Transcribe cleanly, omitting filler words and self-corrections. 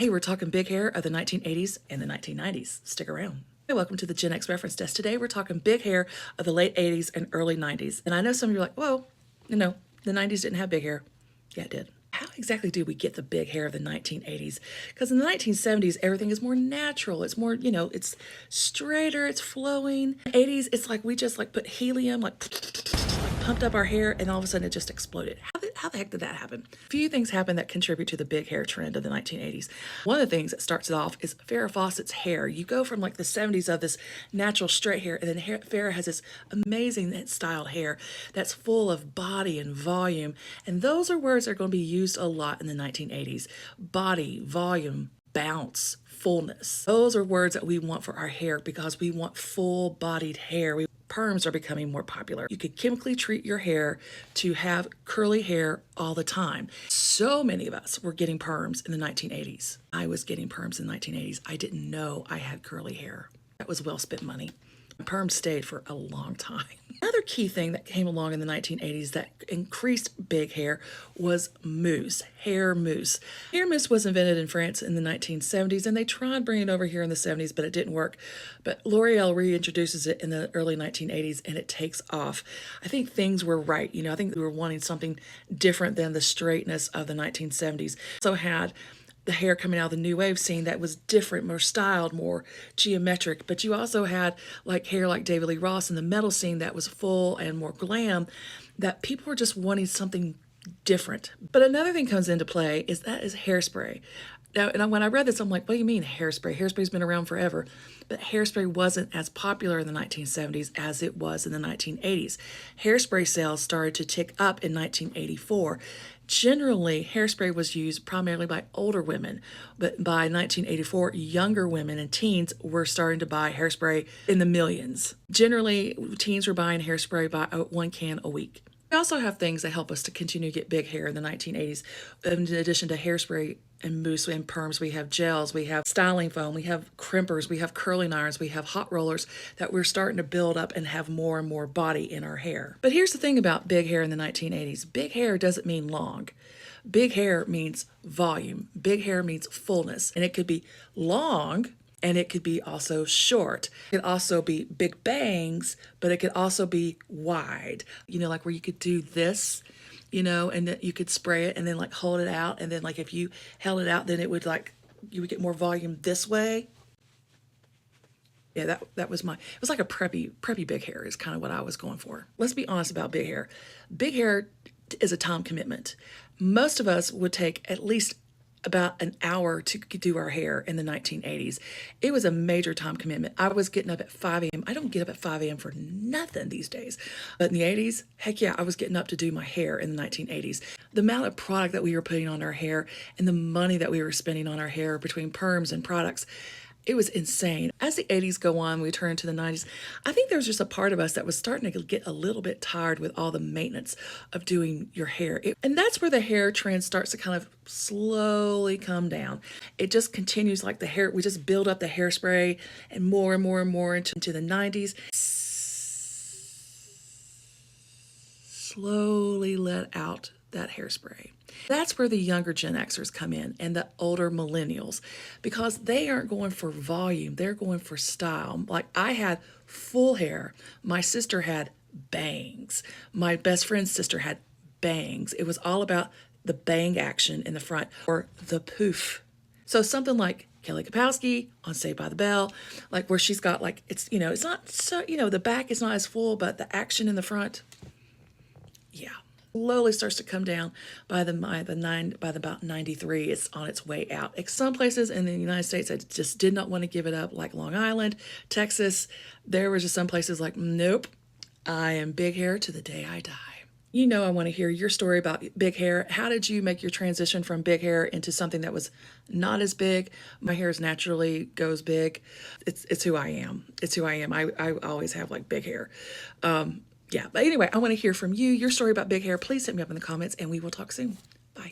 Hey, we're talking big hair of the 1980s and the 1990s. Stick around. Hey, welcome to the Gen X Reference Desk. Today we're talking big hair of the late 80s and early 90s. And I know some of you are like, whoa, no, the 90s didn't have big hair. Yeah, it did. How exactly do we get the big hair of the 1980s? Because in the 1970s, everything is more natural. It's more, it's straighter, it's flowing. 80s, it's like we just like put helium, like pumped up our hair, and all of a sudden it just exploded. How the heck did that happen? A few things happen that contribute to the big hair trend of the 1980s. One of the things that starts it off is Farrah Fawcett's hair. You go from like the 70s of this natural straight hair, and then Farrah has this amazing styled hair that's full of body and volume. And those are words that are going to be used a lot in the 1980s. Body, volume, bounce, fullness. Those are words that we want for our hair because we want full-bodied hair. Perms are becoming more popular. You could chemically treat your hair to have curly hair all the time. So many of us were getting perms in the 1980s. I was getting perms in the 1980s. I didn't know I had curly hair. That was well spent money. Perms stayed for a long time. Another key thing that came along in the 1980s that increased big hair was mousse, hair mousse. Hair mousse was invented in France in the 1970s, and they tried bringing it over here in the 70s, but it didn't work. But L'Oreal reintroduces it in the early 1980s, and it takes off. I think things were right. I think we were wanting something different than the straightness of the 1970s. So had the hair coming out of the new wave scene that was different, more styled, more geometric. But you also had like hair like David Lee Ross in the metal scene that was full and more glam, that people were just wanting something different. But another thing comes into play is hairspray. Now, and when I read this, I'm like, what do you mean hairspray? Hairspray's been around forever. But hairspray wasn't as popular in the 1970s as it was in the 1980s. Hairspray sales started to tick up in 1984. Generally, hairspray was used primarily by older women, but by 1984, younger women and teens were starting to buy hairspray in the millions. Generally, teens were buying hairspray by 1 can a week. We also have things that help us to continue to get big hair in the 1980s. In addition to hairspray and mousse and perms, we have gels, we have styling foam, we have crimpers, we have curling irons, we have hot rollers that we're starting to build up and have more and more body in our hair. But here's the thing about big hair in the 1980s. Big hair doesn't mean long. Big hair means volume. Big hair means fullness. And it could be long, and it could be also short. It could also be big bangs, but it could also be wide. Like where you could do this, and then you could spray it and then like hold it out. And then like if you held it out, then it would like, you would get more volume this way. Yeah, that was it was like a preppy big hair is kind of what I was going for. Let's be honest about big hair. Big hair is a time commitment. Most of us would take at least about an hour to do our hair in the 1980s. It was a major time commitment. I was getting up at 5 a.m. I don't get up at 5 a.m. for nothing these days. But in the 80s, heck yeah, I was getting up to do my hair in the 1980s. The amount of product that we were putting on our hair and the money that we were spending on our hair between perms and products, it was insane. As the 80s go on, we turn to the 90s. I think there was just a part of us that was starting to get a little bit tired with all the maintenance of doing your hair. And that's where the hair trend starts to kind of slowly come down. It just continues like the hair, we just build up the hairspray and more and more and more into the 90s. Slowly let out that hairspray. That's where the younger Gen Xers come in and the older millennials, because they aren't going for volume, they're going for style. Like I had full hair, my sister had bangs, my best friend's sister had bangs. It was all about the bang action in the front or the poof. So something like Kelly Kapowski on Saved by the Bell, like where she's got like, it's not so, the back is not as full, but the action in the front, yeah. Slowly starts to come down by about 93. It's on its way out. Some places in the United States, I just did not want to give it up, like Long Island, Texas. There was just some places like, nope, I am big hair to the day I die. I want to hear your story about big hair. How did you make your transition from big hair into something that was not as big? My hair naturally goes big. It's who I am. It's who I am. I always have like big hair. Yeah, but anyway, I want to hear from you, your story about big hair. Please hit me up in the comments and we will talk soon. Bye.